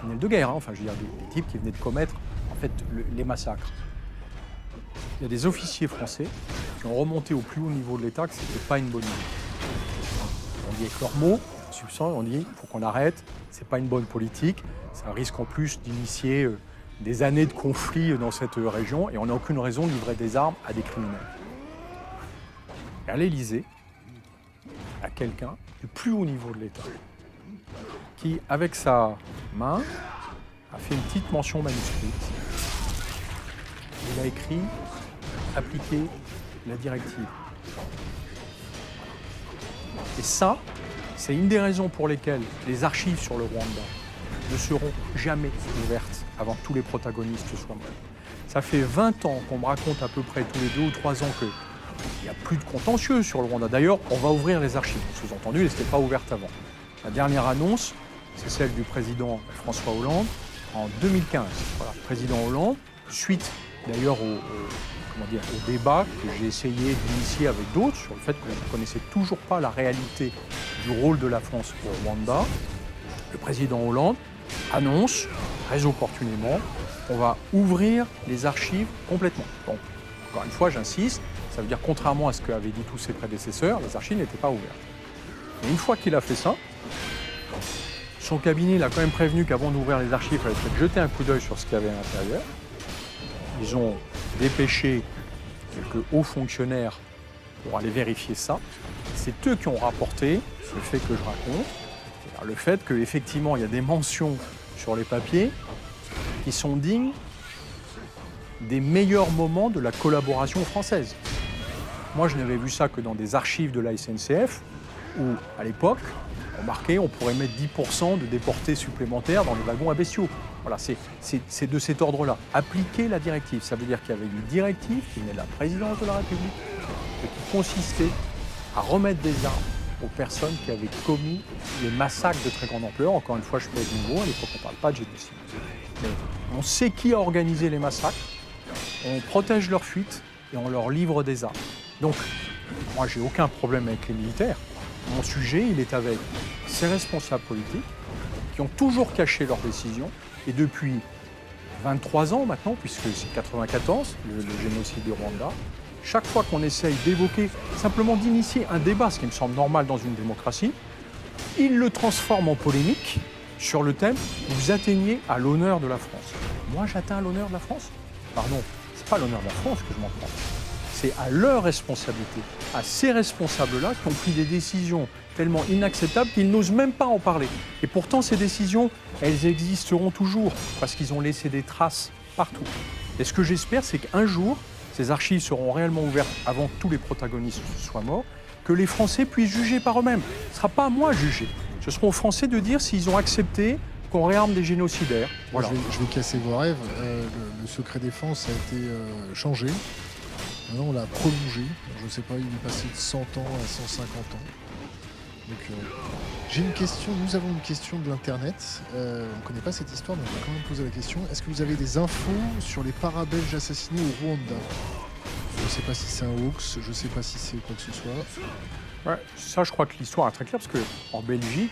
criminels de guerre, hein. Enfin, je veux dire, des types qui venaient de commettre en fait les massacres. Il y a des officiers français qui ont remonté au plus haut niveau de l'État que ce n'était pas une bonne idée. On dit avec leurs mots, substance, on dit il faut qu'on arrête, c'est pas une bonne politique, ça risque en plus d'initier des années de conflits dans cette région et on n'a aucune raison de livrer des armes à des criminels. Et à l'Élysée, à quelqu'un du plus haut niveau de l'État qui, avec sa main, a fait une petite mention manuscrite. Il a écrit « Appliquer la directive ». Et ça, c'est une des raisons pour lesquelles les archives sur le Rwanda ne seront jamais ouvertes avant que tous les protagonistes soient morts. Ça fait 20 ans qu'on me raconte à peu près tous les 2 ou 3 ans qu'il n'y a plus de contentieux sur le Rwanda. D'ailleurs, on va ouvrir les archives. Sous-entendu, elles n'étaient pas ouvertes avant. La dernière annonce, c'est celle du président François Hollande en 2015. Voilà, président Hollande, suite d'ailleurs au débat que j'ai essayé d'initier avec d'autres sur le fait qu'on ne connaissait toujours pas la réalité du rôle de la France au Rwanda. Le président Hollande annonce, très opportunément, qu'on va ouvrir les archives complètement. Bon, encore une fois, j'insiste, ça veut dire contrairement à ce qu'avaient dit tous ses prédécesseurs, les archives n'étaient pas ouvertes. Et une fois qu'il a fait ça, son cabinet l'a quand même prévenu qu'avant d'ouvrir les archives, il fallait peut-être jeter un coup d'œil sur ce qu'il y avait à l'intérieur. Ils ont dépêché quelques hauts fonctionnaires pour aller vérifier ça. C'est eux qui ont rapporté le fait que je raconte, c'est-à-dire le fait qu'effectivement, il y a des mentions sur les papiers qui sont dignes des meilleurs moments de la collaboration française. Moi, je n'avais vu ça que dans des archives de la SNCF, où, à l'époque, on marquait on pourrait mettre 10% de déportés supplémentaires dans les wagons à bestiaux. Voilà, c'est de cet ordre-là. Appliquer la directive, ça veut dire qu'il y avait une directive qui venait de la présidence de la République et qui consistait à remettre des armes aux personnes qui avaient commis les massacres de très grande ampleur. Encore une fois, je pèse nouveau, à l'époque, on ne parle pas de génocide. Mais on sait qui a organisé les massacres, on protège leur fuite et on leur livre des armes. Donc, moi, j'ai aucun problème avec les militaires. Mon sujet, il est avec ces responsables politiques qui ont toujours caché leurs décisions et depuis 23 ans maintenant, puisque c'est 94, le génocide du Rwanda, chaque fois qu'on essaye d'évoquer, simplement d'initier un débat, ce qui me semble normal dans une démocratie, ils le transforment en polémique sur le thème « Vous atteignez à l'honneur de la France ». Moi, j'atteins à l'honneur de la France ? Pardon, c'est pas l'honneur de la France que je m'en prends. C'est à leur responsabilité, à ces responsables-là qui ont pris des décisions tellement inacceptables qu'ils n'osent même pas en parler. Et pourtant, ces décisions, elles existeront toujours parce qu'ils ont laissé des traces partout. Et ce que j'espère, c'est qu'un jour, ces archives seront réellement ouvertes avant que tous les protagonistes soient morts, que les Français puissent juger par eux-mêmes. Ce ne sera pas à moi à juger. Ce sera aux Français de dire s'ils ont accepté qu'on réarme des génocidaires. Voilà. Je vais casser vos rêves. Le secret défense a été changé. Maintenant, on l'a prolongé. Je ne sais pas, il est passé de 100 ans à 150 ans. Donc, j'ai une question. Nous avons une question de l'Internet. On ne connaît pas cette histoire, mais on va quand même poser la question. Est-ce que vous avez des infos sur les para-belges assassinés au Rwanda ? Je ne sais pas si c'est un hoax, je ne sais pas si c'est quoi que ce soit. Ouais, ça, je crois que l'histoire est très claire, parce qu'en Belgique,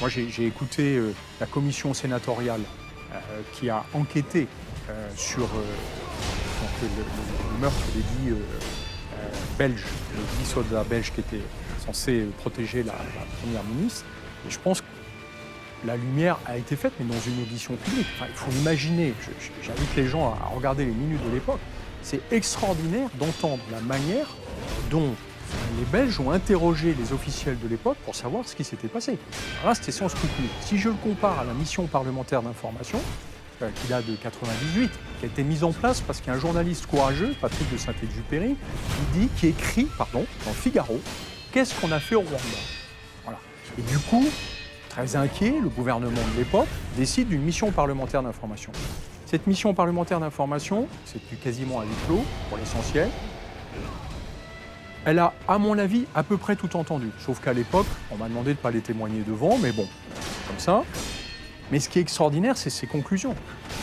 moi j'ai écouté la commission sénatoriale qui a enquêté sur le meurtre des 10 Belges, les 10 soldats belges qui étaient censés protéger la première ministre. Et je pense que la lumière a été faite, mais dans une audition publique. Enfin, il faut imaginer, j'invite les gens à regarder les minutes de l'époque, c'est extraordinaire d'entendre la manière dont les Belges ont interrogé les officiels de l'époque pour savoir ce qui s'était passé. Alors là, c'était sans scrupule. Si je le compare à la mission parlementaire d'information, qui date de 98, qui a été mise en place parce qu'il y a un journaliste courageux, Patrick de Saint-Exupéry, qui écrit dans le Figaro, qu'est-ce qu'on a fait au Rwanda. Voilà. Et du coup, très inquiet, le gouvernement de l'époque décide d'une mission parlementaire d'information. Cette mission parlementaire d'information, c'est quasiment à huis clos, pour l'essentiel, elle a, à mon avis, à peu près tout entendu. Sauf qu'à l'époque, on m'a demandé de ne pas les témoigner devant, mais bon, comme ça. Mais ce qui est extraordinaire, c'est ses conclusions.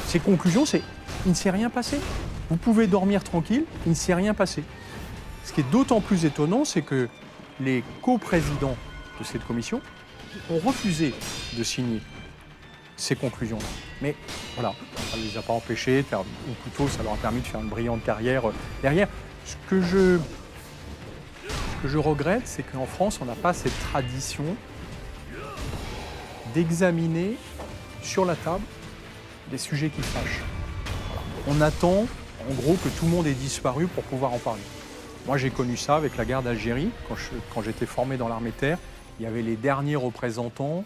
Ses conclusions, c'est « il ne s'est rien passé ». Vous pouvez dormir tranquille, il ne s'est rien passé. Ce qui est d'autant plus étonnant, c'est que les coprésidents de cette commission ont refusé de signer ces conclusions-là. Mais voilà, ça ne les a pas empêchés de faire, ou plutôt ça leur a permis de faire une brillante carrière derrière. Ce que je regrette, c'est qu'en France, on n'a pas cette tradition d'examiner sur la table des sujets qui fâchent. Voilà. On attend, en gros, que tout le monde ait disparu pour pouvoir en parler. Moi, j'ai connu ça avec la guerre d'Algérie. Quand j'étais formé dans l'armée de terre, il y avait les derniers représentants